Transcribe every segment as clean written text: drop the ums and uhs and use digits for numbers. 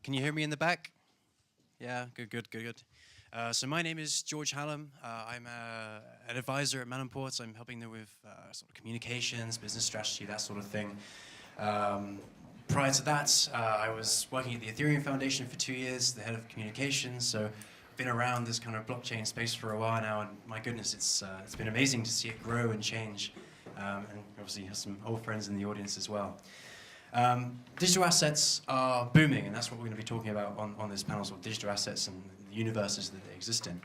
Can you hear me in the back? Yeah, good. So my name is Jorge Hallam. I'm an advisor at Melonport. I'm helping them with sort of communications, business strategy, that sort of thing. Prior to that, I was working at the Ethereum Foundation for 2 years, the head of communications. So I've been around this kind of blockchain space for a while now, and my goodness, it's been amazing to see it grow and change. And obviously have some old friends in the audience as well. Digital assets are booming, and that's what we're going to be talking about on this panel, sort of digital assets and the universes that they exist in.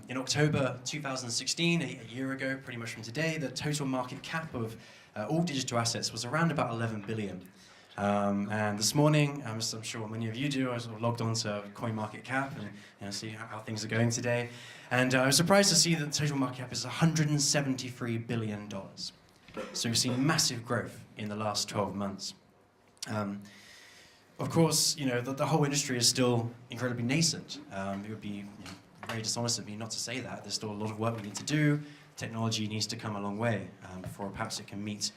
In October 2016, a year ago, pretty much from today, the total market cap of all digital assets was around about 11 billion. And this morning, as I'm sure many of you do, I sort of logged on to CoinMarketCap and see how things are going today. And I was surprised to see that the total market cap is $173 billion. So we've seen massive growth in the last 12 months. Of course, the whole industry is still incredibly nascent. It would be very dishonest of me not to say that. There's still a lot of work we need to do. Technology needs to come a long way before perhaps it can meet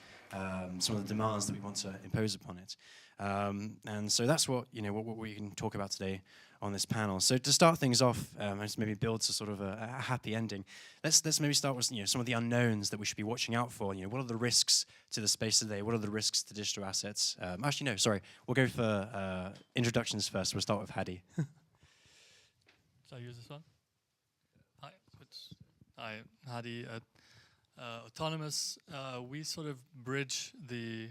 some of the demands that we want to impose upon it. And so that's what we can talk about today on this panel. So to start things off, let's maybe build to sort of a happy ending. Let's maybe start with some of the unknowns that we should be watching out for. What are the risks to the space today? What are the risks to digital assets? Actually, no, sorry. We'll go for introductions first. We'll start with Hadi. Shall I use this one? Hi, Hadi at Otonomos. We sort of bridge the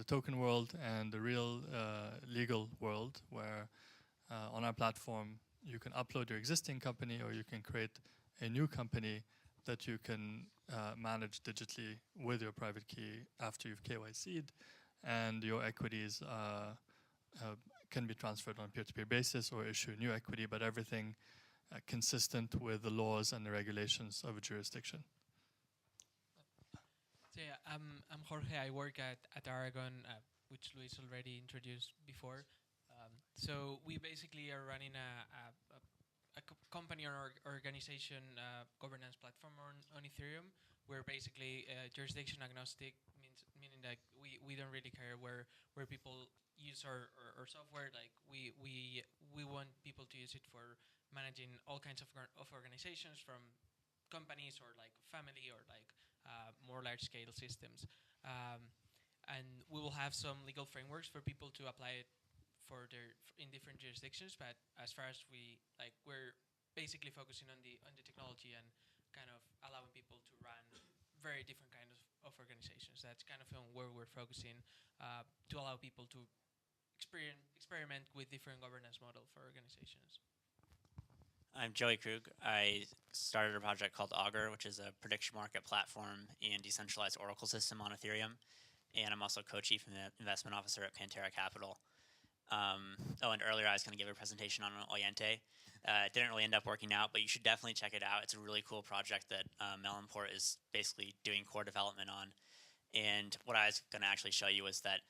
token world and the real legal world, where on our platform you can upload your existing company or you can create a new company that you can manage digitally with your private key after you've KYC'd, and your equities can be transferred on a peer-to-peer basis or issue new equity, but everything consistent with the laws and the regulations of a jurisdiction. So yeah, I'm Jorge. I work at Aragon, which Luis already introduced before. So we basically are running a company or organization governance platform on Ethereum. We're basically jurisdiction agnostic, meaning that we don't really care where people use our software. Like we want people to use it for managing all kinds of organizations, from companies or like family or like more large-scale systems. And we will have some legal frameworks for people to apply it in different jurisdictions. But as far as we're basically focusing on the technology and kind of allowing people to run very different kind of organizations. That's kind of where we're focusing to allow people to experiment with different governance model for organizations. I'm Krug. I started a project called Augur, which is a prediction market platform and decentralized oracle system on Ethereum. And I'm also co-chief investment officer at Pantera Capital. And earlier I was going to give a presentation on Oyente. It didn't really end up working out, but you should definitely check it out. It's a really cool project that Melonport is basically doing core development on. And what I was going to actually show you was that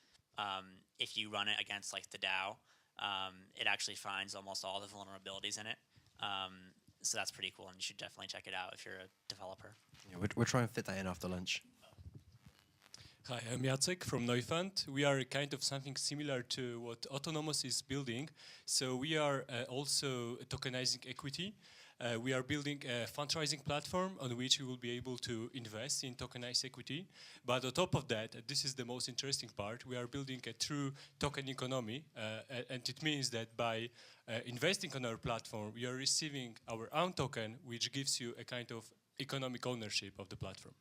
if you run it against like the DAO, it actually finds almost all the vulnerabilities in it. So that's pretty cool, and you should definitely check it out if you're a developer. Yeah, we're trying to fit that in after lunch. Hi, I'm Jacek from Neufund. We are kind of something similar to what Otonomos is building. So we are also tokenizing equity. We are building a fundraising platform on which we will be able to invest in tokenized equity. But on top of that, this is the most interesting part, we are building a true token economy. And it means that by investing on our platform, we are receiving our own token, which gives you a kind of economic ownership of the platform.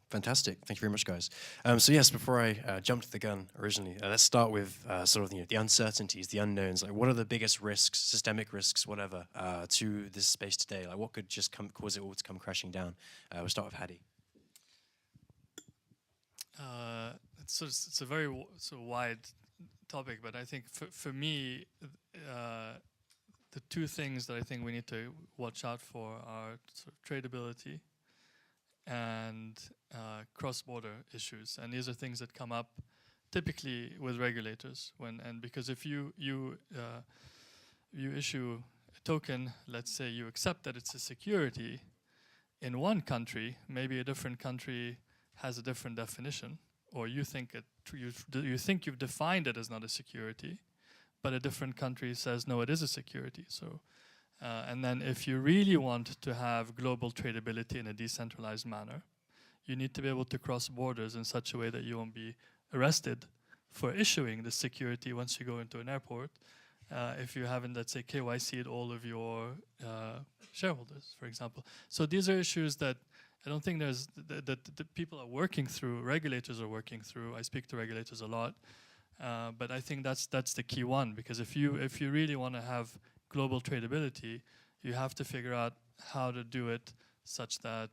Fantastic. Thank you very much, guys. So yes, before I jumped the gun originally, let's start with sort of the uncertainties, the unknowns. Like, what are the biggest risks, systemic risks, whatever, to this space today? Like, what could just cause it all to come crashing down? We'll start with Hadi. It's a very wide topic, but I think for me, the two things that I think we need to watch out for are sort of tradability and cross-border issues, and these are things that come up typically with regulators. Because if you issue a token, let's say you accept that it's a security in one country, maybe a different country has a different definition, or you think you think you've defined it as not a security, but a different country says no, it is a security. So, and then if you really want to have global tradability in a decentralized manner, you need to be able to cross borders in such a way that you won't be arrested for issuing the security once you go into an airport, if you haven't, let's say, KYC'd all of your shareholders, for example. So these are issues that I don't think there's that the people are working through, regulators are working through. I speak to regulators a lot, but I think that's the key one, because if you really want to have global tradability, you have to figure out how to do it such that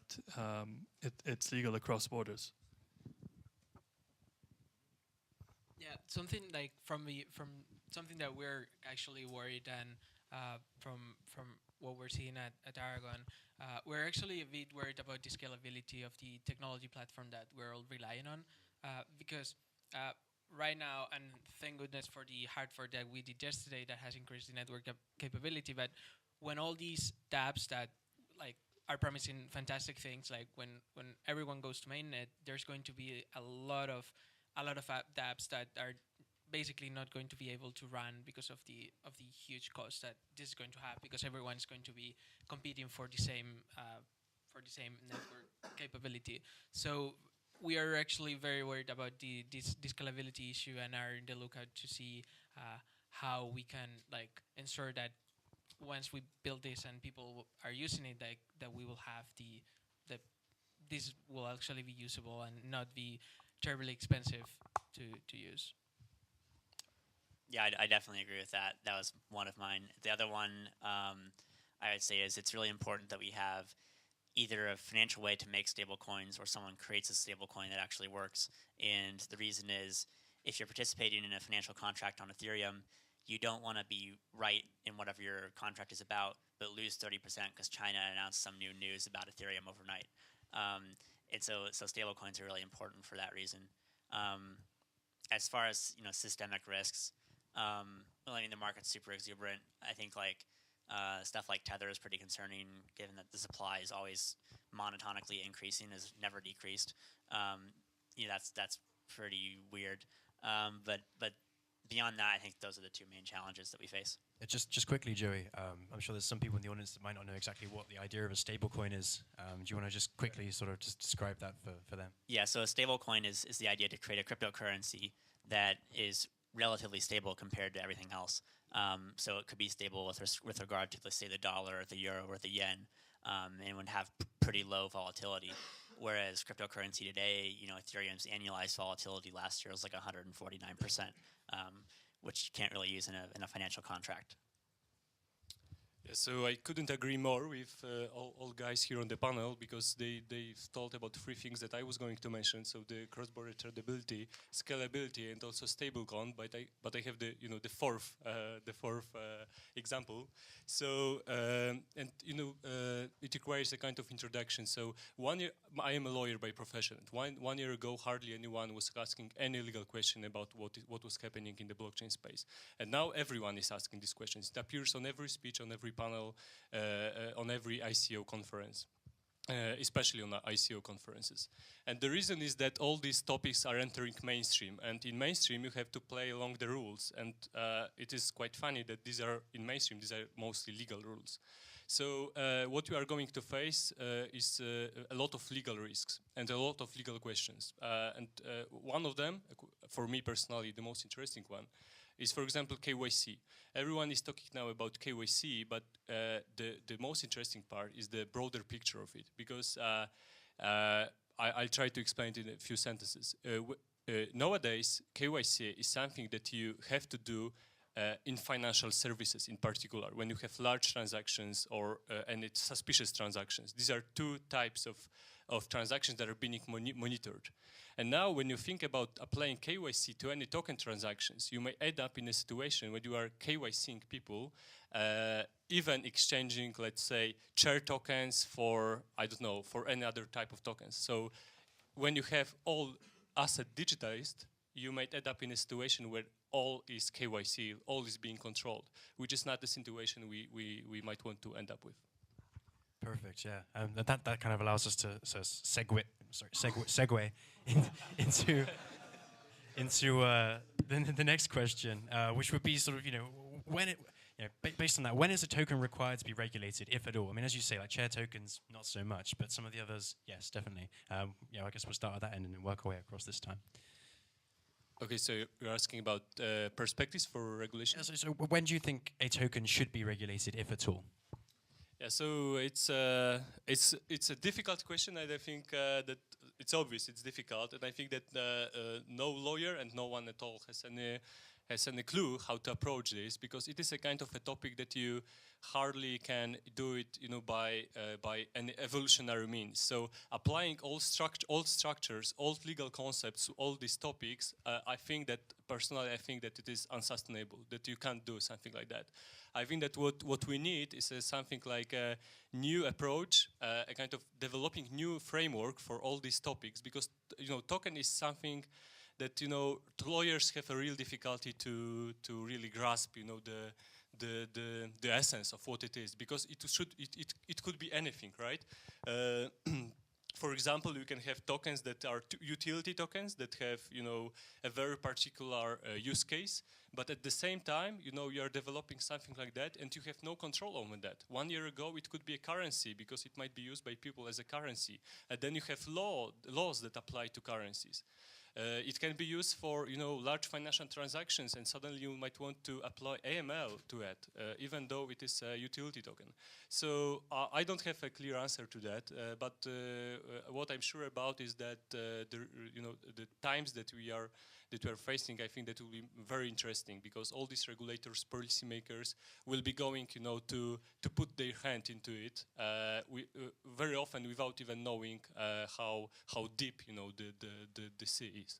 it's legal across borders. Yeah, something like from something that we're actually worried, and from what we're seeing at Aragon, we're actually a bit worried about the scalability of the technology platform that we're all relying on, because right now, and thank goodness for the hard fork that we did yesterday that has increased the network capability, but when all these dApps that like are promising fantastic things, like when everyone goes to mainnet, there's going to be a lot of dApps that are basically not going to be able to run because of the huge cost that this is going to have, because everyone's going to be competing for the same network capability. So we are actually very worried about this scalability issue, and are in the lookout to see how we can like ensure that once we build this and people are using it, that we will have this will actually be usable and not be terribly expensive to use. Yeah, I definitely agree with that. That was one of mine. The other one I would say is it's really important that we have either a financial way to make stable coins, or someone creates a stable coin that actually works. And the reason is, if you're participating in a financial contract on Ethereum, you don't want to be right in whatever your contract is about, but lose 30% because China announced some new news about Ethereum overnight. And so stable coins are really important for that reason. As far as systemic risks, well, I mean, the market's super exuberant. I think stuff like Tether is pretty concerning, given that the supply is always monotonically increasing, has never decreased. That's pretty weird. But beyond that, I think those are the two main challenges that we face. Just quickly, Joey, I'm sure there's some people in the audience that might not know exactly what the idea of a stablecoin is. Do you want to just quickly sort of just describe that for them? Yeah, so a stablecoin is the idea to create a cryptocurrency that is relatively stable compared to everything else. So it could be stable with regard to, let's say, the dollar, or the euro, or the yen, and would have pretty low volatility. Whereas cryptocurrency today, Ethereum's annualized volatility last year was like 149%, which you can't really use in a financial contract. Yeah, so I couldn't agree more with all guys here on the panel, because they've talked about three things that I was going to mention. So the cross-border tradability, scalability, and also stablecoin. But I have the fourth example. So it requires a kind of introduction. So 1 year, I am a lawyer by profession. One year ago, hardly anyone was asking any legal question about what was happening in the blockchain space, and now everyone is asking these questions. It appears on every speech, on every panel, on every ICO conference, especially on ICO conferences. And the reason is that all these topics are entering mainstream, and in mainstream you have to play along the rules, and it is quite funny that these are mostly legal rules. So what you are going to face is a lot of legal risks and a lot of legal questions. And one of them, for me personally, the most interesting one, is, for example, KYC. Everyone is talking now about KYC, but the most interesting part is the broader picture of it, because I'll try to explain it in a few sentences. Nowadays, KYC is something that you have to do in financial services in particular, when you have large transactions and it's suspicious transactions. These are two types of transactions that are being monitored. And now when you think about applying KYC to any token transactions, you may end up in a situation where you are KYCing people, even exchanging, let's say, share tokens for, I don't know, for any other type of tokens. So when you have all asset digitized, you might end up in a situation where all is KYC, all is being controlled, which is not the situation we might want to end up with. Perfect. Yeah, that kind of allows us to segue into the next question, which would be sort of when it. Based on that, when is a token required to be regulated, if at all? I mean, as you say, like chair tokens, not so much, but some of the others, yes, definitely. I guess we'll start at that end and then work our way across this time. Okay, so you're asking about perspectives for regulation? Yeah, so when do you think a token should be regulated, if at all? Yeah, so it's a difficult question, and I think that it's obvious it's difficult, and I think that no lawyer and no one at all has any clue how to approach this, because it is a kind of a topic that you hardly can do it, by an evolutionary means. So applying all structures, all legal concepts, all these topics, I think that it is unsustainable, that you can't do something like that. I think that what we need is something like a new approach, a kind of developing new framework for all these topics, because token is something that lawyers have a real difficulty to really grasp the essence of what it is, because it could be anything, right? For example, you can have tokens that are utility tokens that have a very particular use case, but at the same time you are developing something like that and you have no control over that. 1 year ago it could be a currency because it might be used by people as a currency, and then you have laws that apply to currencies. It can be used for large financial transactions, and suddenly you might want to apply AML to it, even though it is a utility token. So I don't have a clear answer to that, but what I'm sure about is that the times that we are facing, I think that will be very interesting, because all these regulators, policymakers will be going to put their hand into it, very often without even knowing how deep the sea is.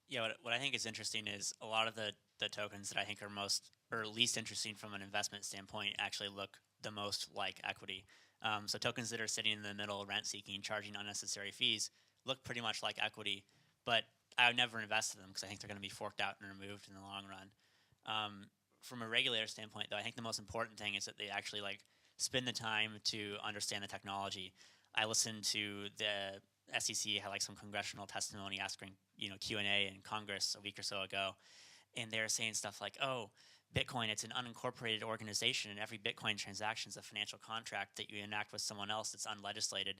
Yeah, what I think is interesting is a lot of the tokens that I think are most or least interesting from an investment standpoint actually look the most like equity. So tokens that are sitting in the middle, rent-seeking, charging unnecessary fees, look pretty much like equity, but I would never invest in them because I think they're going to be forked out and removed in the long run. From a regulator standpoint, though, I think the most important thing is that they actually spend the time to understand the technology. I listened to the SEC had some congressional testimony asking Q&A in Congress a week or so ago, and they were saying stuff like, "Oh, Bitcoin, it's an unincorporated organization, and every Bitcoin transaction is a financial contract that you enact with someone else that's unlegislated,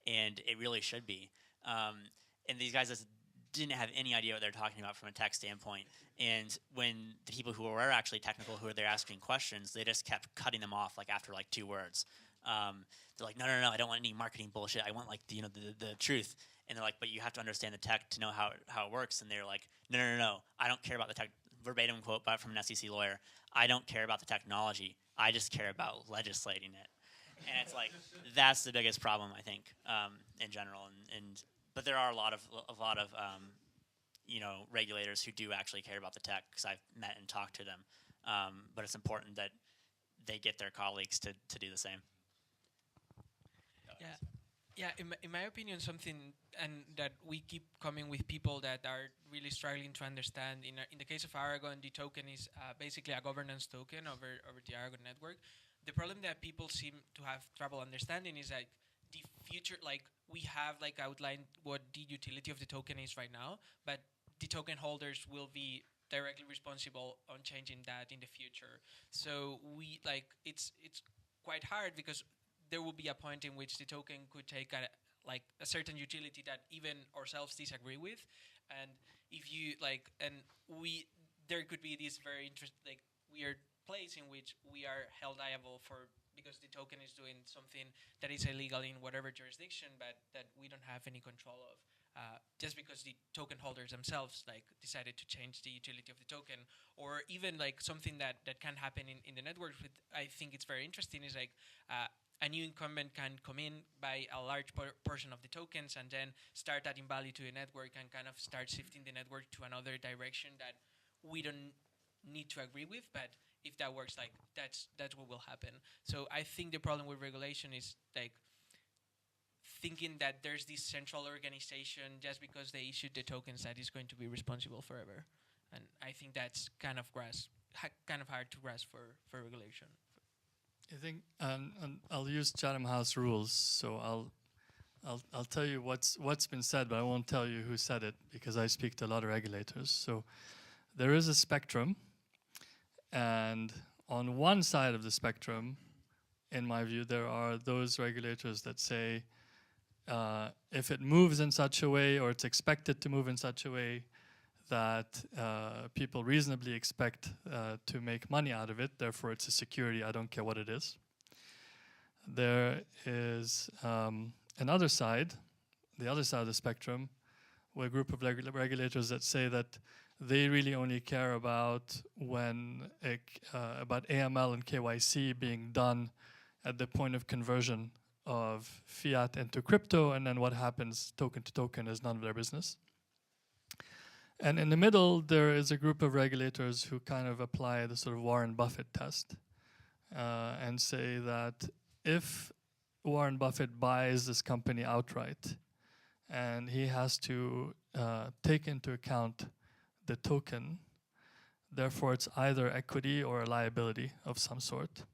and it really should be." And these guys just didn't have any idea what they're talking about from a tech standpoint. And when the people who were actually technical, who were there asking questions, they just kept cutting them off after 2 words. They're like, no, I don't want any marketing bullshit. I want the truth. And they're like, but you have to understand the tech to know how it works. And they're like, no, I don't care about the tech. Verbatim quote from an SEC lawyer: "I don't care about the technology. I just care about legislating it." And it's that's the biggest problem, I think, in general. But there are a lot of regulators who do actually care about the tech, because I've met and talked to them. But it's important that they get their colleagues to do the same. Yeah. In my opinion, something and that we keep coming with people that are really struggling to understand. In the case of Aragon, the token is basically a governance token over the Aragon network. The problem that people seem to have trouble understanding is the future. We have outlined what the utility of the token is right now, but the token holders will be directly responsible on changing that in the future. So it's quite hard, because there will be a point in which the token could take a certain utility that even ourselves disagree with, and if you there could be this very weird place in which we are held liable for, because the token is doing something that is illegal in whatever jurisdiction, but that we don't have any control of, just because the token holders themselves decided to change the utility of the token. Or even something that can happen in the network, I think it's very interesting, is a new incumbent can come in, buy a large portion of the tokens, and then start adding value to the network and kind of start shifting the network to another direction that we don't need to agree with, but if that works, that's what will happen. So I think the problem with regulation is thinking that there's this central organization just because they issued the tokens that is going to be responsible forever, and I think that's kind of hard to grasp for regulation. I think, and I'll use Chatham House rules, so I'll tell you what's been said, but I won't tell you who said it because I speak to a lot of regulators. So there is a spectrum, and on one side of the spectrum, in my view, there are those regulators that say if it moves in such a way, or it's expected to move in such a way that people reasonably expect to make money out of it, therefore it's a security, I don't care what it is. There is another side, the other side of the spectrum, where a group of regulators that say that they really only care about when about AML and KYC being done at the point of conversion of fiat into crypto, and then what happens token to token is none of their business. And in the middle, there is a group of regulators who kind of apply the sort of Warren Buffett test and say that if Warren Buffett buys this company outright and he has to take into account the token, therefore it's either equity or a liability of some sort.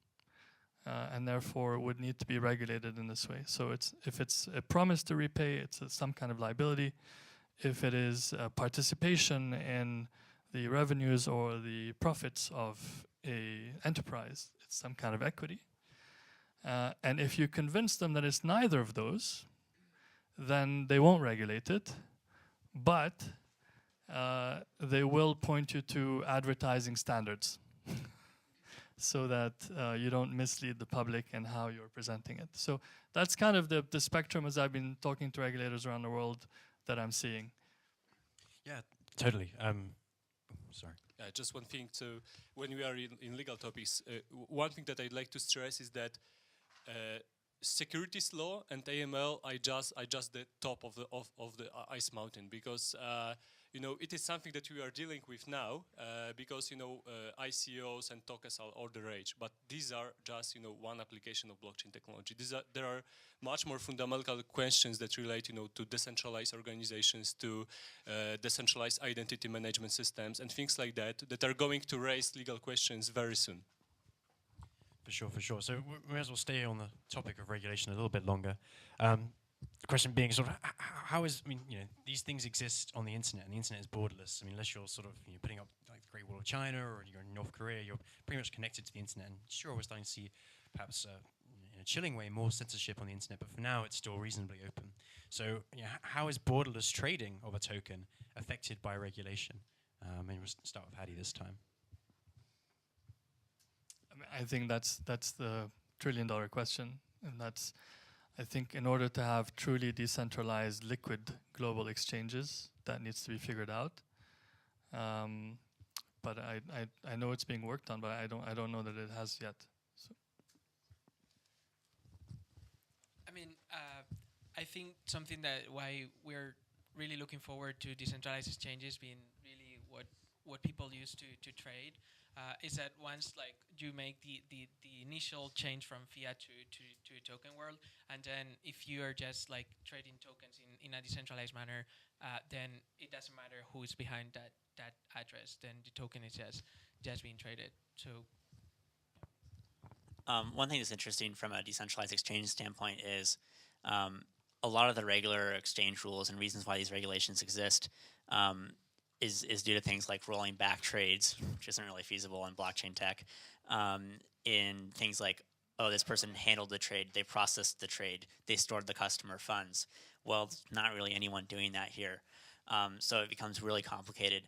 And therefore would need to be regulated in this way. So if it's a promise to repay, it's some kind of liability. If it is participation in the revenues or the profits of a enterprise, it's some kind of equity. And if you convince them that it's neither of those, then they won't regulate it, but they will point you to advertising standards. So that you don't mislead the public and how you're presenting it. So that's kind of the spectrum as I've been talking to regulators around the world that I'm seeing. Yeah, totally. Sorry. Just one thing. So when we are in legal topics, one thing that I'd like to stress is that securities law and AML are just the top of the ice mountain, because you know, it is something that we are dealing with now because, you know, ICOs and tokens are all the rage. But these are just, you know, one application of blockchain technology. There are much more fundamental questions that relate, you know, to decentralized organizations, to decentralized identity management systems and things like that, that are going to raise legal questions very soon. For sure, for sure. So we may as well stay on the topic of regulation a little bit longer. The question being sort of, how is, I mean, you know, these things exist on the internet, and the internet is borderless. I mean, unless you're sort of, you know, putting up like the Great Wall of China, or you're in North Korea, you're pretty much connected to the internet. And sure, we're starting to see perhaps in a chilling way more censorship on the internet, but for now it's still reasonably open. So, you know, how is borderless trading of a token affected by regulation? Maybe we'll start with Hadi this time. I think that's the trillion-dollar question, and that's, I think, in order to have truly decentralized liquid global exchanges, that needs to be figured out. But I know it's being worked on, but I don't know that it has yet. So. I mean, I think something that why we're really looking forward to decentralized exchanges being really what people use to trade. Is that once like you make the initial change from fiat to a token world, and then if you are just like trading tokens in a decentralized manner, then it doesn't matter who is behind that address. Then the token is just being traded. So one thing that's interesting from a decentralized exchange standpoint is a lot of the regular exchange rules and reasons why these regulations exist is due to things like rolling back trades, which isn't really feasible in blockchain tech, in things like, oh, this person handled the trade, they processed the trade, they stored the customer funds. Well, not really anyone doing that here. So it becomes really complicated.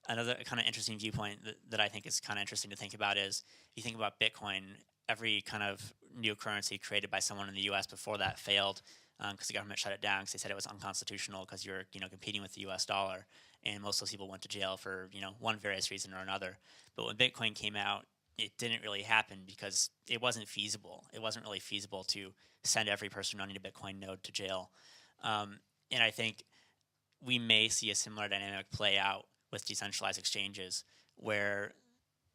Another kind of interesting viewpoint that I think is kind of interesting to think about is, if you think about Bitcoin, every kind of new currency created by someone in the US before that failed because the government shut it down because they said it was unconstitutional because you're competing with the US dollar. And most of those people went to jail for one various reason or another. But when Bitcoin came out, it didn't really happen because it wasn't feasible. It wasn't really feasible to send every person running a Bitcoin node to jail. And I think we may see a similar dynamic play out with decentralized exchanges, where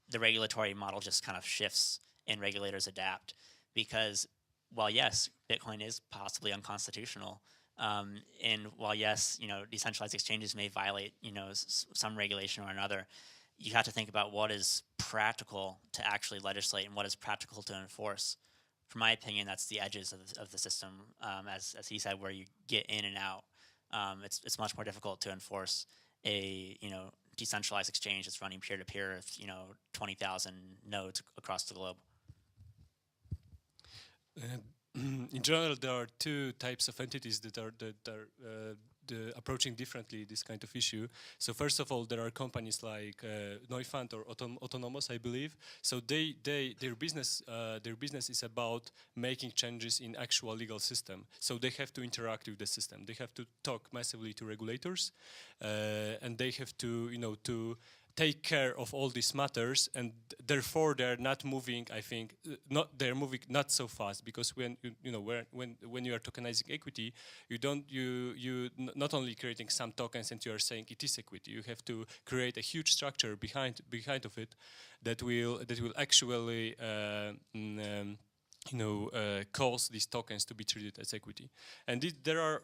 the regulatory model just kind of shifts and regulators adapt. Because while yes, Bitcoin is possibly unconstitutional, and while yes, decentralized exchanges may violate some regulation or another, you have to think about what is practical to actually legislate and what is practical to enforce. From my opinion, that's the edges of the system, as he said, where you get in and out. It's much more difficult to enforce a decentralized exchange that's running peer to peer with 20,000 nodes across the globe. In general, there are two types of entities that are approaching differently this kind of issue. So first of all, there are companies like Neufund or Otonomos, I believe. So their business is about making changes in actual legal system. So they have to interact with the system. They have to talk massively to regulators, and they have to to take care of all these matters, and therefore they're not moving. I think they're moving not so fast, because when you are tokenizing equity, you not only creating some tokens and you are saying it is equity. You have to create a huge structure behind of it that will actually cause these tokens to be treated as equity. And there are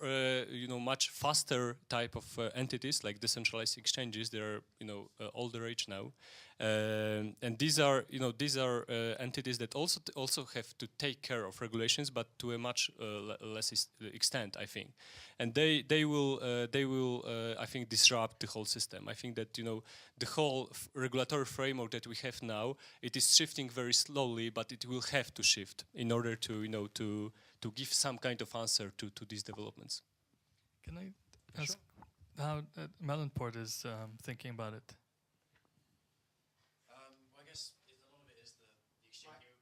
much faster type of entities like decentralized exchanges. They are all the rage now, and these are entities that also have to take care of regulations, but to a much less extent, I think. And they will I think disrupt the whole system. I think that the whole regulatory framework that we have now, it is shifting very slowly, but it will have to shift in order to to give some kind of answer to these developments. Can I ask how Melonport is thinking about it? I guess a lot of it is the exchange.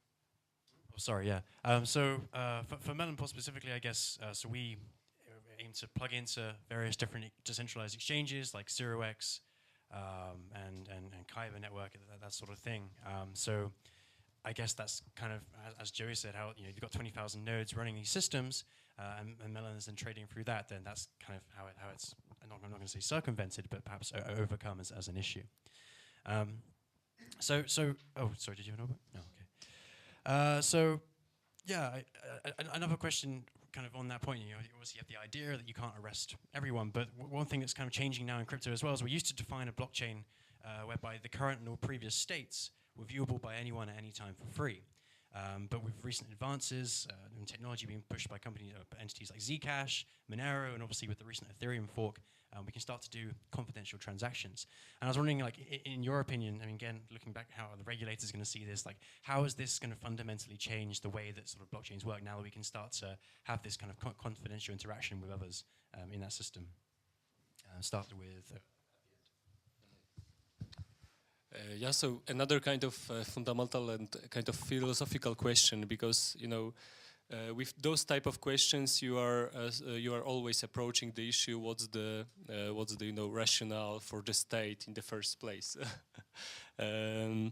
Oh, sorry, yeah. So for Melonport specifically, I guess, so we aim to plug into various different decentralized exchanges like 0x and Kyber network, that sort of thing. So I guess that's kind of, as Joey said, how you've got 20,000 nodes running these systems, and Melon is then trading through that. Then that's kind of how it's. I'm not going to say circumvented, but perhaps overcome as an issue. So oh, sorry, did you have another? No, okay. So yeah, another question kind of on that point. You obviously have the idea that you can't arrest everyone, but one thing that's kind of changing now in crypto as well is we used to define a blockchain whereby the current or previous states were viewable by anyone at any time for free. But with recent advances in technology being pushed by companies, entities like Zcash, Monero, and obviously with the recent Ethereum fork, we can start to do confidential transactions. And I was wondering, like, in your opinion, I mean, again, looking back, how are the regulators going to see this? Like, how is this going to fundamentally change the way that sort of blockchains work now that we can start to have this kind of confidential interaction with others in that system? Start with. Yeah, so another kind of fundamental and kind of philosophical question, because with those type of questions, you are always approaching the issue. What's the rationale for the state in the first place? I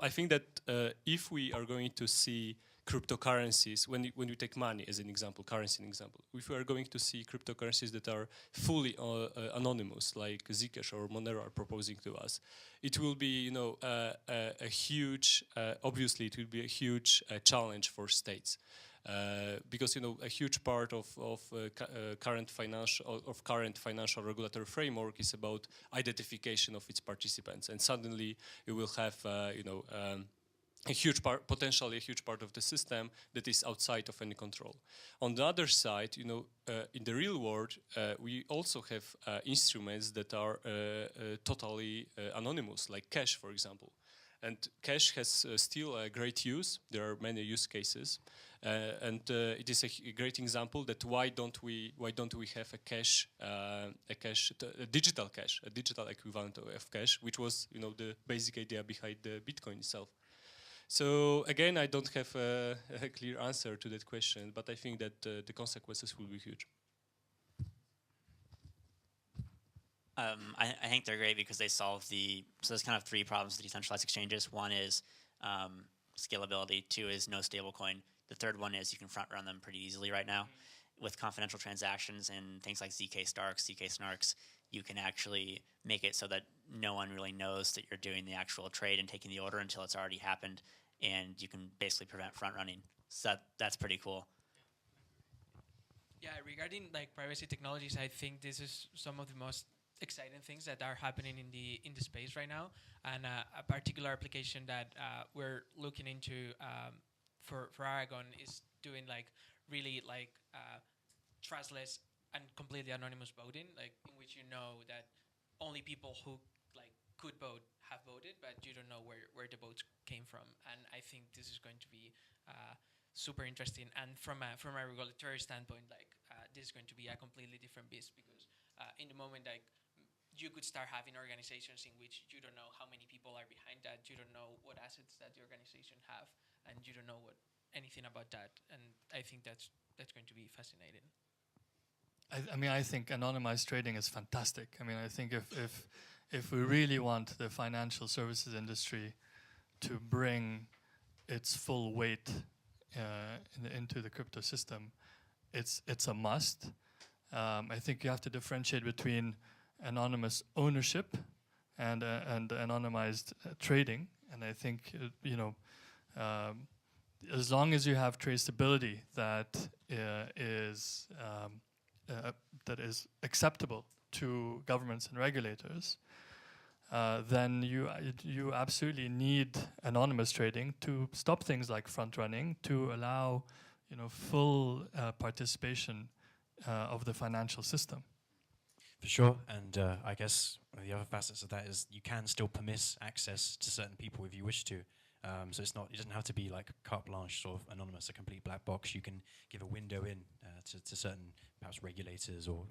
think that if we are going to see cryptocurrencies, when you take money as an example, currency an example, if we are going to see cryptocurrencies that are fully anonymous, like Zcash or Monero are proposing to us, it will be a huge, obviously it will be a huge challenge for states. Because a huge part of current financial regulatory framework is about identification of its participants, and suddenly you will have potentially a huge part of the system that is outside of any control. On the other side, in the real world, we also have instruments that are totally anonymous, like cash, for example. And cash has still a great use. There are many use cases, and it is a great example that why don't we have a digital cash, a digital equivalent of cash, which was the basic idea behind the Bitcoin itself. So again, I don't have a clear answer to that question, but I think that the consequences will be huge. I think they're great because they solve so there's kind of three problems with decentralized exchanges. One is scalability. Two is no stablecoin. The third one is you can front run them pretty easily right now. With confidential transactions and things like ZK Starks, ZK Snarks, you can actually make it so that no one really knows that you're doing the actual trade and taking the order until it's already happened, and you can basically prevent front running. So that's pretty cool. Yeah, regarding like privacy technologies, I think this is some of the most exciting things that are happening in the space right now, and a particular application that we're looking into for Aragon is doing like really like trustless and completely anonymous voting, like in which you know that only people who like could vote have voted, but you don't know where the votes came from. And I think this is going to be super interesting. And from a regulatory standpoint, like this is going to be a completely different beast, because in the moment, like you could start having organizations in which you don't know how many people are behind that, you don't know what assets that the organization have, and you don't know anything about that. And I think that's going to be fascinating. I mean, I think anonymized trading is fantastic. I mean, I think if we really want the financial services industry to bring its full weight into the crypto system, it's a must. I think you have to differentiate between anonymous ownership and anonymized trading. And I think as long as you have traceability that is acceptable to governments and regulators, then you absolutely need anonymous trading to stop things like front running, to allow full participation of the financial system. For sure, and I guess one of the other facets of that is you can still permit access to certain people if you wish to. So it doesn't have to be like carte blanche, sort of anonymous, a complete black box. You can give a window in to certain perhaps regulators, or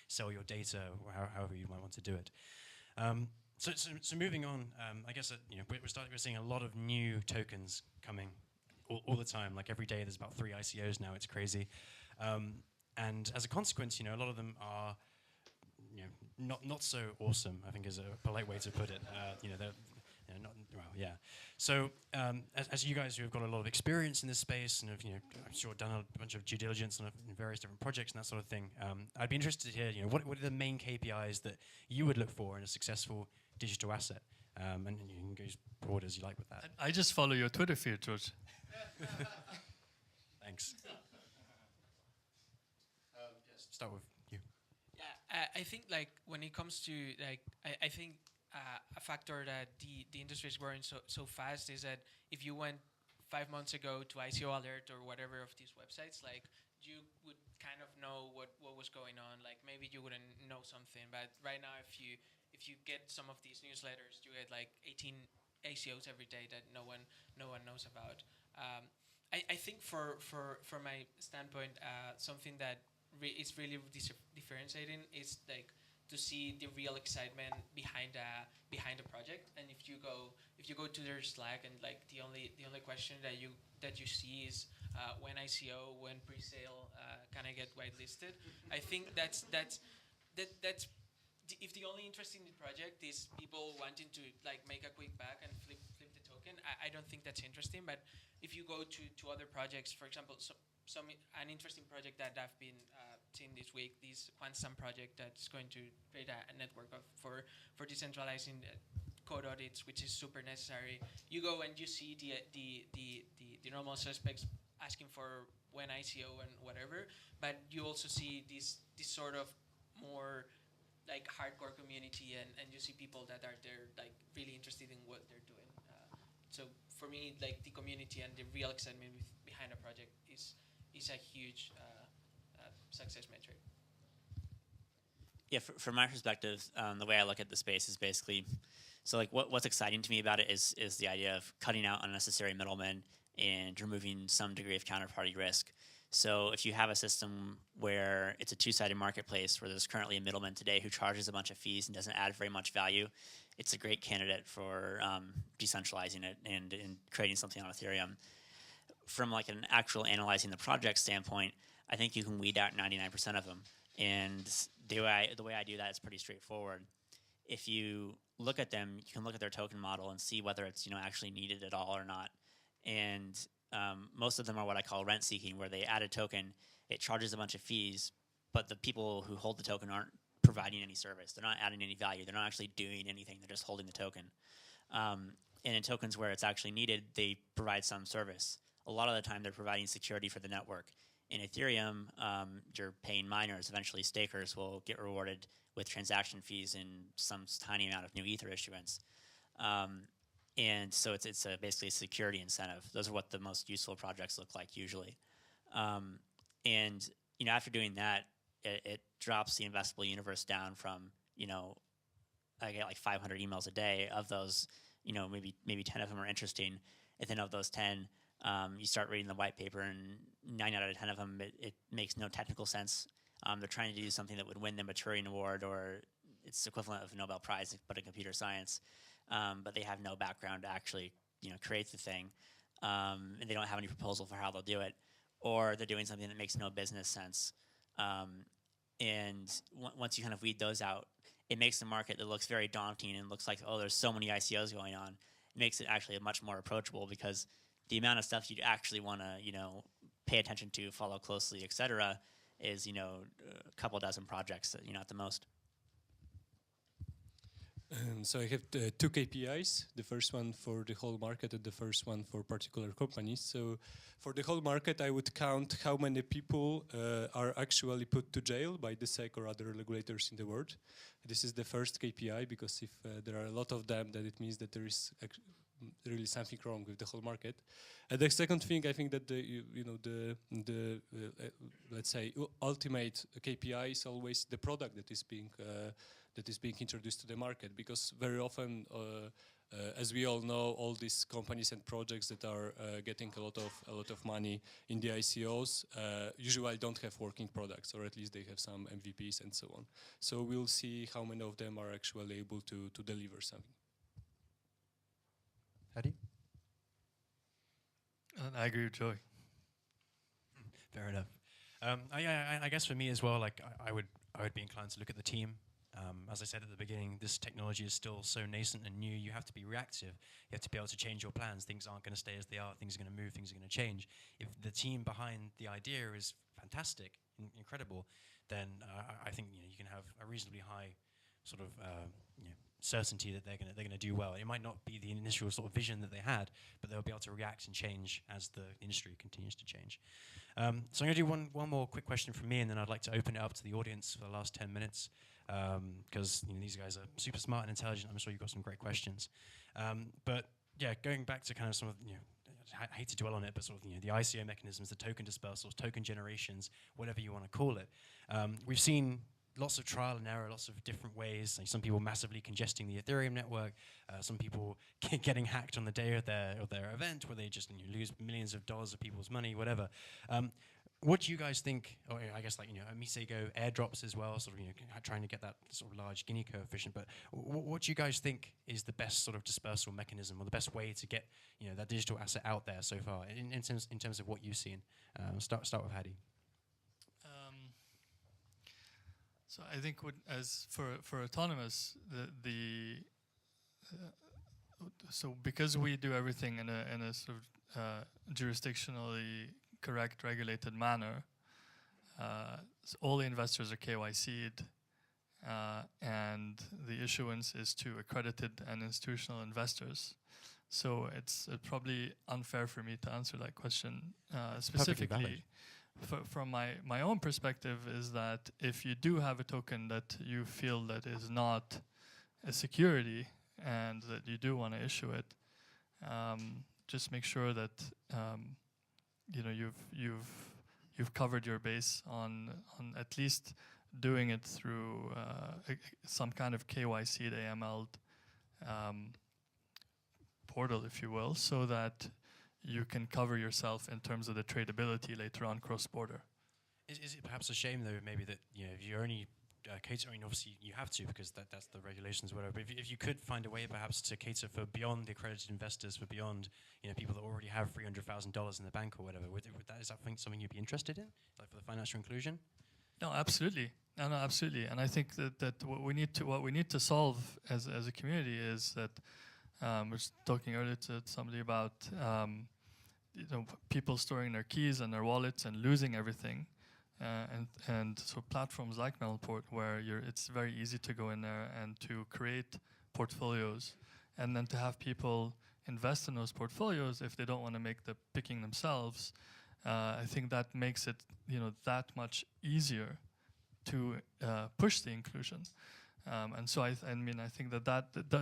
sell your data, or however you might want to do it. So moving on, I guess we're seeing a lot of new tokens coming all the time. Like every day, there's about 3 ICOs now. It's crazy, and as a consequence, a lot of them are not so awesome, I think is a polite way to put it. They're not well, yeah. So as you guys who have got a lot of experience in this space and have I'm sure done a bunch of due diligence on various different projects and that sort of thing, I'd be interested to hear what are the main KPIs that you would look for in a successful digital asset, and you can go as broad as you like with that. I just follow your Twitter feed, George. Thanks. Yes, start with you. Yeah, I think like when it comes to like I think a factor that the industry is growing so fast is that if you went 5 months ago to ICO Alert or whatever of these websites, like you would kind of know what was going on. Like maybe you wouldn't know something, but right now if you get some of these newsletters, you get like 18 ACOs every day that no one knows about. I think for my standpoint, something that is really differentiating is like to see the real excitement behind a project. And if you go to their Slack, and like the only question that you see is when ICO, when pre-sale, can I get whitelisted? I think that's if the only interest in the project is people wanting to like make a quick buck and flip the token, I don't think that's interesting. But if you go to other projects, for example, an interesting project that I've been seen this week, this Quantum project that's going to create a network for decentralizing code audits, which is super necessary. You go and you see the normal suspects asking for when ICO and whatever, but you also see this sort of more like hardcore community, and you see people that are there like really interested in what they're doing. So for me, like the community and the real excitement behind a project is a huge success metric. Yeah, from my perspective, the way I look at the space is basically, so like what's exciting to me about it is the idea of cutting out unnecessary middlemen and removing some degree of counterparty risk. So if you have a system where it's a two-sided marketplace where there's currently a middleman today who charges a bunch of fees and doesn't add very much value, it's a great candidate for decentralizing it and creating something on Ethereum. From like an actual analyzing the project standpoint, I think you can weed out 99% of them. And the way I do that is pretty straightforward. If you look at them, you can look at their token model and see whether it's actually needed at all or not. And most of them are what I call rent seeking, where they add a token, it charges a bunch of fees, but the people who hold the token aren't providing any service. They're not adding any value. They're not actually doing anything. They're just holding the token. And in tokens where it's actually needed, they provide some service. A lot of the time, they're providing security for the network. In Ethereum, your paying miners, eventually stakers, will get rewarded with transaction fees and some tiny amount of new Ether issuance. And so it's basically a security incentive. Those are what the most useful projects look like usually. And after doing that, it drops the investable universe down from, I get like 500 emails a day. Of those, maybe 10 of them are interesting. And then of those 10, you start reading the white paper, and 9 out of 10 of them, it makes no technical sense. They're trying to do something that would win them a Turing Award, or it's equivalent of a Nobel Prize, but in computer science. But they have no background to actually, create the thing, and they don't have any proposal for how they'll do it, or they're doing something that makes no business sense. And once you kind of weed those out, it makes the market that looks very daunting and looks like, oh, there's so many ICOs going on. It makes it actually much more approachable, because the amount of stuff you'd actually want to, pay attention to, follow closely, et cetera, is, a couple dozen projects, at the most. So I have two KPIs, the first one for the whole market and the first one for particular companies. So for the whole market, I would count how many people are actually put to jail by the SEC or other regulators in the world. This is the first KPI, because if there are a lot of them, then it means that there is really something wrong with the whole market. And the second thing, I think that the let's say ultimate KPI is always the product that is being introduced to the market, because very often, as we all know, all these companies and projects that are getting a lot of money in the ICOs usually don't have working products, or at least they have some MVPs and so on. So we'll see how many of them are actually able to deliver something. Hadi? I agree with Joey. Fair enough. I guess for me as well, like I would be inclined to look at the team. As I said at the beginning, this technology is still so nascent and new. You have to be reactive. You have to be able to change your plans. Things aren't going to stay as they are. Things are going to move. Things are going to change. If the team behind the idea is fantastic, incredible, then I think you can have a reasonably high sort of certainty that they're going to do well. It might not be the initial sort of vision that they had, but they'll be able to react and change as the industry continues to change. So I'm going to do one more quick question from me, and then I'd like to open it up to the audience for the last 10 minutes, because these guys are super smart and intelligent. I'm sure you've got some great questions. But yeah, going back to kind of some of I hate to dwell on it, but sort of the ICO mechanisms, the token dispersals, token generations, whatever you want to call it. We've seen lots of trial and error, lots of different ways. Like some people massively congesting the Ethereum network, some people getting hacked on the day of their event, where they just lose millions of dollars of people's money, whatever. What do you guys think? Or I guess Misego airdrops as well, sort of trying to get that sort of large Gini coefficient. But what do you guys think is the best sort of dispersal mechanism, or the best way to get that digital asset out there so far in terms of what you've seen? Start with Hadi. So I think as for Autonomos, so because we do everything in a sort of jurisdictionally correct, regulated manner, so all the investors are KYC'd, and the issuance is to accredited and institutional investors. So it's probably unfair for me to answer that question specifically. From my own perspective is that if you do have a token that you feel that is not a security and that you do want to issue it, just make sure that you've covered your base on at least doing it through some kind of KYC'd AML'd portal, if you will, so that you can cover yourself in terms of the tradability later on cross-border. Is it perhaps a shame, though, maybe that if you're only catering, obviously you have to, because that's the regulations, whatever. But if you could find a way, perhaps, to cater for beyond the accredited investors, for beyond people that already have $300,000 in the bank or whatever, is that something you'd be interested in, like for the financial inclusion? No, absolutely. No, absolutely. And I think that what we need to solve as a community is that we're talking earlier to somebody about people storing their keys and their wallets and losing everything, and so platforms like Melonport, where it's very easy to go in there and to create portfolios, and then to have people invest in those portfolios if they don't want to make the picking themselves, I think that makes it, that much easier to push the inclusion. And so I think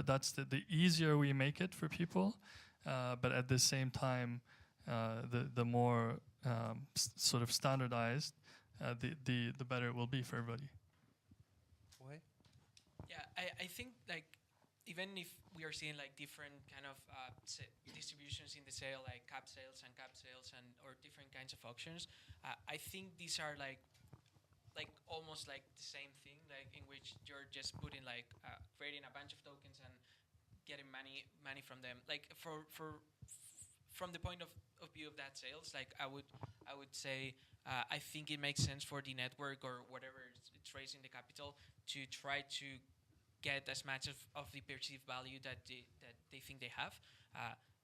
that's the easier we make it for people, but at the same time, the more sort of standardized, the better it will be for everybody. Yeah, I think like even if we are seeing like different kind of distributions in the sale, like cap sales and or different kinds of auctions, I think these are like almost like the same thing, like in which you're just putting like creating a bunch of tokens and getting money from them. Like from the point of view of that sales, like I would say I think it makes sense for the network or whatever it's raising the capital to try to get as much of the perceived value that they think they have.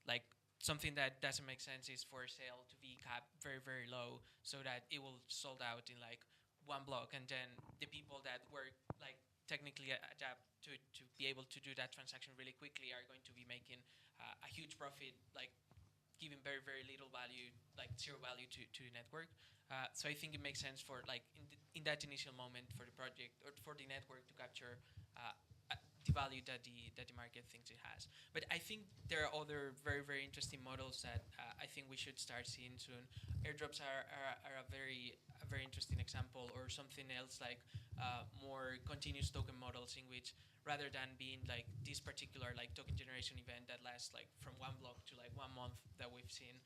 Like something that doesn't make sense is for a sale to be capped very, very low so that it will sold out in like one block, and then the people that were like technically adapt to be able to do that transaction really quickly are going to be making a huge profit, like giving very, very little value, like zero value to the network. So I think it makes sense for like in that initial moment for the project or for the network to capture the value that the market thinks it has. But I think there are other very, very interesting models that I think we should start seeing soon. Airdrops are a very interesting example, or something else like more continuous token models in which rather than being like this particular like token generation event that lasts like from one block to like 1 month that we've seen,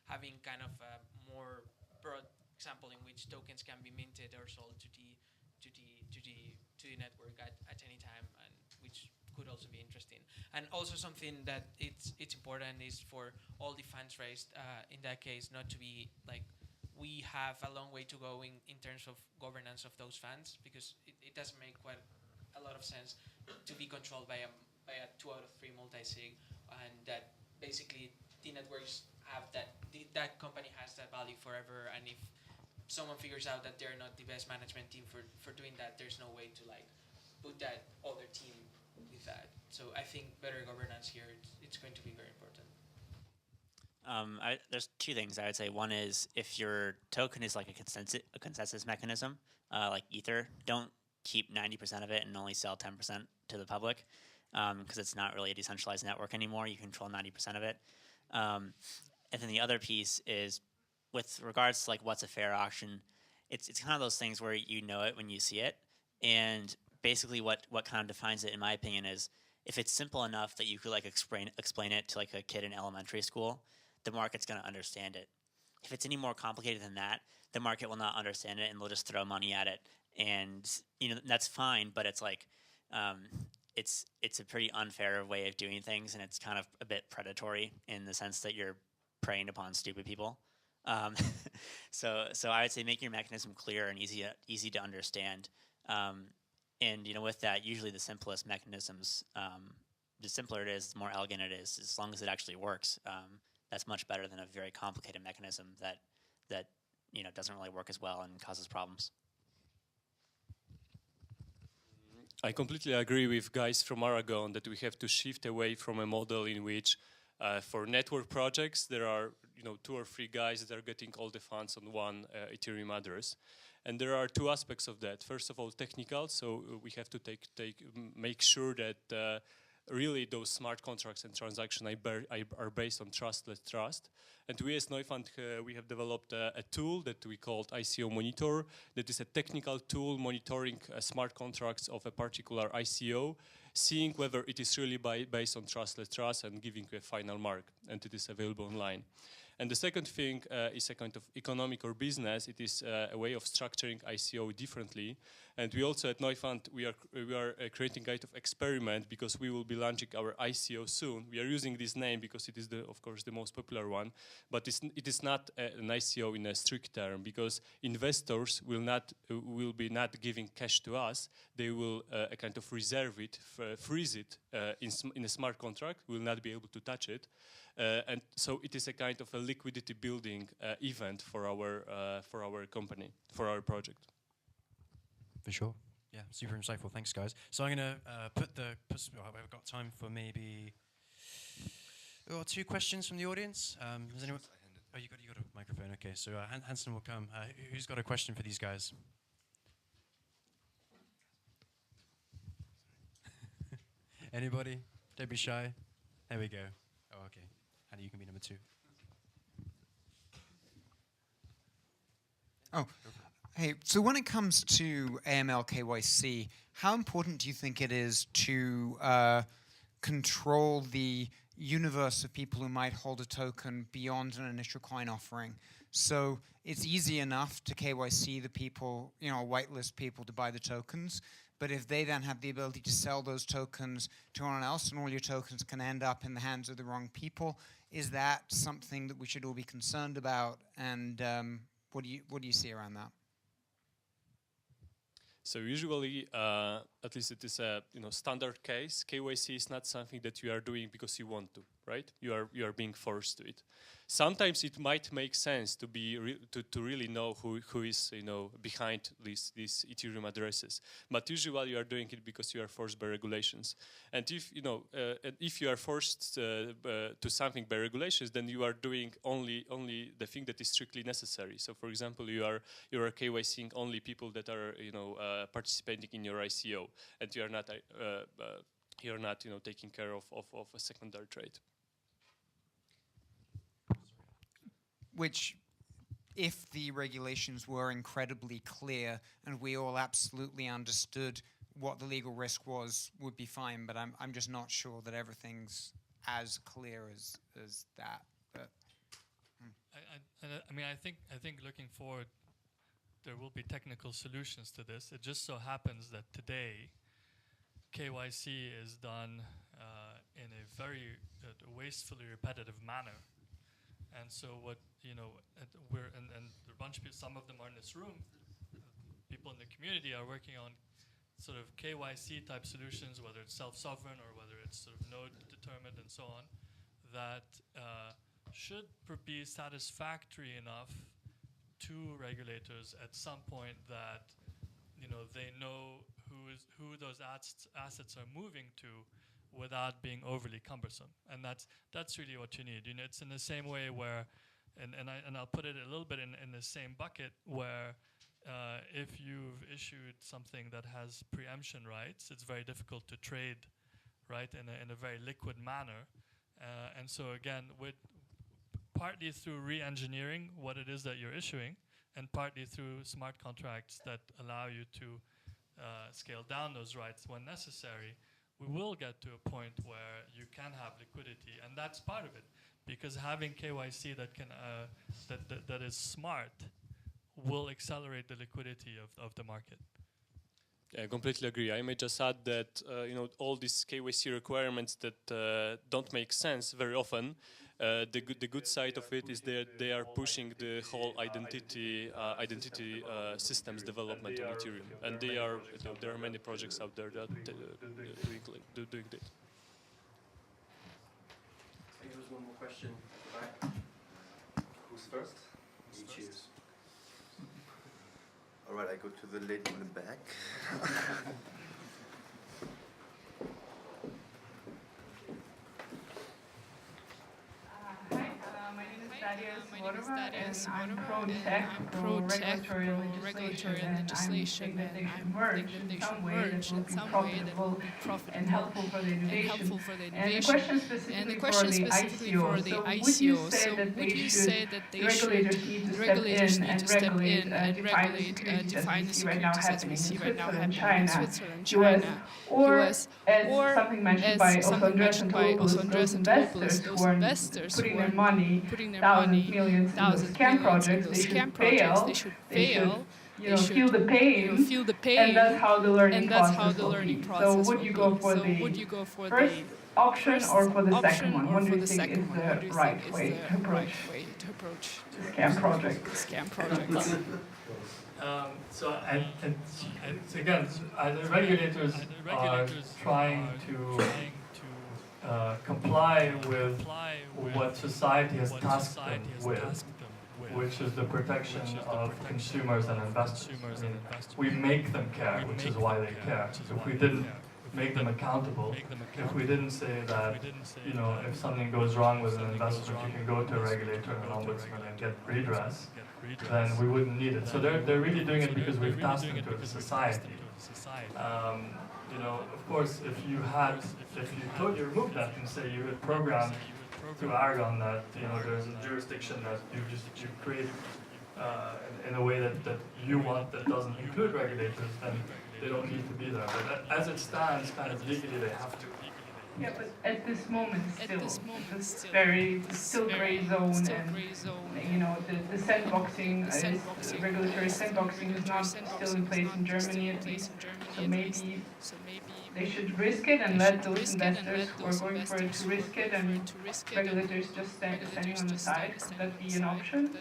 having kind of a more broad example in which tokens can be minted or sold to the network at any time, and which could also be interesting. And also something that it's important is for all the funds raised in that case not to be like, we have a long way to go in terms of governance of those funds, because it doesn't make quite a lot of sense to be controlled by a 2 out of 3 multi-sig, and that basically the networks have that company has that value forever, and if someone figures out that they're not the best management team for doing that, there's no way to like put that other team with that. So I think better governance here, it's going to be very important. There's 2 things I would say. One is if your token is like a consensus mechanism, like Ether, don't keep 90% of it and only sell 10% to the public, because it's not really a decentralized network anymore. You control 90% of it. And then the other piece is, with regards to like what's a fair auction, it's kind of those things where you know it when you see it. And basically what kind of defines it, in my opinion, is if it's simple enough that you could like explain it to like a kid in elementary school, the market's going to understand it. If it's any more complicated than that, the market will not understand it and they'll just throw money at it. And that's fine, but it's like it's a pretty unfair way of doing things, and it's kind of a bit predatory in the sense that you're preying upon stupid people. So I would say make your mechanism clear and easy to understand. And with that, usually the simplest mechanisms, the simpler it is, the more elegant it is. As long as it actually works, that's much better than a very complicated mechanism that doesn't really work as well and causes problems. I completely agree with guys from Aragon that we have to shift away from a model in which for network projects there are 2 or 3 guys that are getting all the funds on one Ethereum address. And there are 2 aspects of that. First of all, technical. So we have to make sure that really those smart contracts and transactions are based on trustless trust. And we as Neufund, we have developed a tool that we called ICO Monitor. That is a technical tool monitoring smart contracts of a particular ICO, seeing whether it is really based on trustless trust and giving a final mark. And it is available online. And the second thing is a kind of economic or business. It is a way of structuring ICO differently. And we also at Neufund, we are creating a kind of experiment, because we will be launching our ICO soon. We are using this name because it is, of course, the most popular one. But it is not an ICO in a strict term, because investors will be not giving cash to us. They will kind of reserve it, freeze it in a smart contract. We will not be able to touch it. And so it is a kind of a liquidity building event for our company, for our project. For sure. Yeah, super insightful. Thanks, guys. So I'm going to I've got time for maybe 2 questions from the audience. Has anyone? Oh, you got a microphone. Okay, so Hanson will come. Who's got a question for these guys? Anybody? Don't be shy. There we go. Oh, okay. Hadi, you can be number 2. Oh, hey, so when it comes to AML KYC, how important do you think it is to control the universe of people who might hold a token beyond an initial coin offering? So it's easy enough to KYC the people, whitelist people to buy the tokens, but if they then have the ability to sell those tokens to anyone else and all your tokens can end up in the hands of the wrong people, is that something that we should all be concerned about? And what do you see around that? So usually, at least it is a standard case. KYC is not something that you are doing because you want to, right? You are being forced to it. Sometimes it might make sense to be to really know who is behind these Ethereum addresses. But usually you are doing it because you are forced by regulations. And if you are forced to something by regulations, then you are doing only the thing that is strictly necessary. So for example, you are KYCing only people that are participating in your ICO, and you are not taking care of a secondary trade. Which, if the regulations were incredibly clear and we all absolutely understood what the legal risk was, would be fine. But I'm just not sure that everything's as clear as that. But I think looking forward, there will be technical solutions to this. It just so happens that today, KYC is done in a very wastefully repetitive manner. And so what, we're, and a bunch of people, some of them are in this room, people in the community are working on sort of KYC type solutions, whether it's self-sovereign or whether it's sort of node determined and so on, that should be satisfactory enough to regulators at some point that, they know who those assets are moving to, without being overly cumbersome. And that's really what you need. It's in the same way where, and I'll put it a little bit in the same bucket where if you've issued something that has preemption rights, it's very difficult to trade, right, in a very liquid manner. And so again, partly through re-engineering what it is that you're issuing, and partly through smart contracts that allow you to scale down those rights when necessary, we will get to a point where you can have liquidity, and that's part of it. Because having KYC that can that is smart will accelerate the liquidity of the market. Yeah, I completely agree. I may just add that all these KYC requirements that don't make sense very often. The good side of it is that they are pushing the whole identity systems development on Ethereum, and there are many projects out there that doing that. There's one more question. Who's first? You choose. All right, I go to the lady in the back. My name is Darius and I'm pro-tech, pro-regulatory legislation, and I think that they should merge in some way that will be profitable and helpful for the innovation. And the question specifically for the ICO, so would you say that regulators need to step in and regulate, define the securities as we see right now happening in Switzerland, China, US, or as something mentioned by also Andres and Topoulos, those investors who are putting their money, thousands of millions in those scam projects, they should fail. They should feel the pain, and that's how the learning process will be. So would you go for the first option or for the second one? What do you think is the right way to approach the scam project? So again, the regulators are trying to comply with what society has tasked them with, which is the protection of consumers and investors. I mean, we make them care, which is why they care. So if make them accountable. If we didn't say that, you know, if something goes wrong with an investment, you can go to a regulator and an ombudsman and get redress, then we wouldn't need it. So they're really doing it because we've tasked them to the society. You know, of course, if you totally removed that and say you had programmed through Aragon that, you know, there's a jurisdiction that you create in a way that you want that doesn't include regulators, then they don't need to be there. But as it stands, kind of legally, they have to. Yeah, but at this moment it's still gray zone, and you know the sandboxing, regulatory sandboxing is not still in place in Germany at least. So maybe they should risk it and let those investors who are going for it to risk it, and regulators just standing on the side. Could that be an option?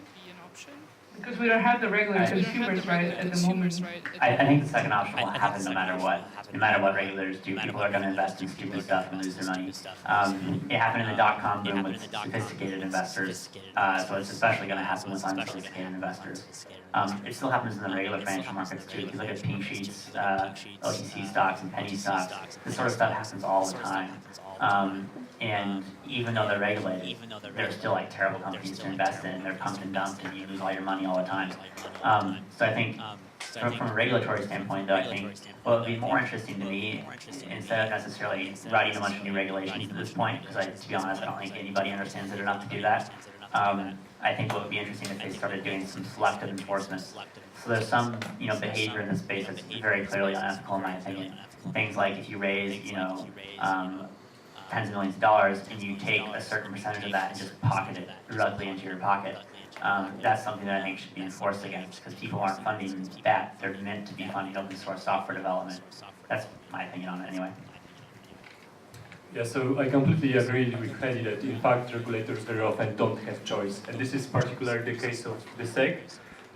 Because we don't have the regular consumers right at the moment. I think the second option will happen no matter what. No matter what regulators do, people are going to invest in stupid stuff and lose their money. It happened in the dot-com boom with sophisticated investors, so it's especially going to happen with unsophisticated investors. It still happens in the regular financial markets too. If you look at pink sheets, OTC stocks and penny stocks, this sort of stuff happens all the time. And even though they're regulated, they're still like terrible companies to invest in. They're pumped and dumped, and you lose all your money all the time. So I think, from a regulatory standpoint, though, I think what would be more interesting to me, instead of necessarily writing a bunch of new regulations at this point, because to be honest, I don't think anybody understands it enough to do that. I think what would be interesting if they started doing some selective enforcement. So there's some, you know, behavior in this space that's very clearly unethical, in my opinion. Things like if you raise, you know, tens of millions of dollars and you take a certain percentage of that and just pocket it directly into your pocket. That's something that I think should be enforced against, because people aren't funding that. They're meant to be funding open source software development. That's my opinion on it anyway. Yeah, so I completely agree with Hadi that in fact regulators very often don't have choice, and this is particularly the case of the SEC,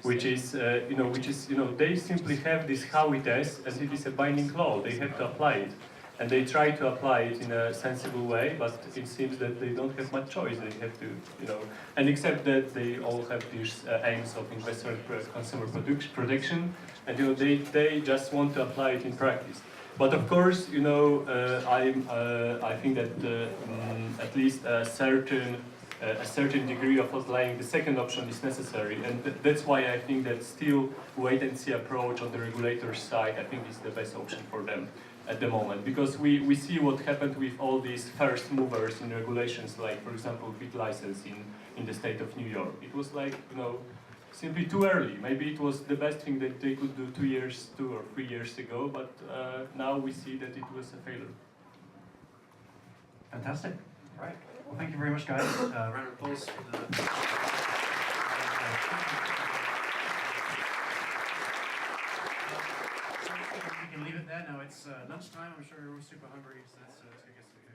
which is they simply have this how it is, and it is a binding law. They have to apply it. And they try to apply it in a sensible way, but it seems that they don't have much choice. They have to, you know, and except that they all have these aims of investor and consumer protection, and you know they just want to apply it in practice. But of course, you know, I think that at least a certain degree of applying the second option is necessary, and that's why I think that still wait and see approach on the regulator's side, I think is the best option for them at the moment, because we see what happened with all these first movers in regulations, like for example BitLicense in the state of New York. It was like, you know, simply too early. Maybe it was the best thing that they could do 2 or 3 years ago, but now we see that it was a failure. Fantastic. Right. Well, thank you very much, guys. Round of applause for the... We can leave it there now. It's lunchtime. I'm sure everyone's super hungry, so let's go get some.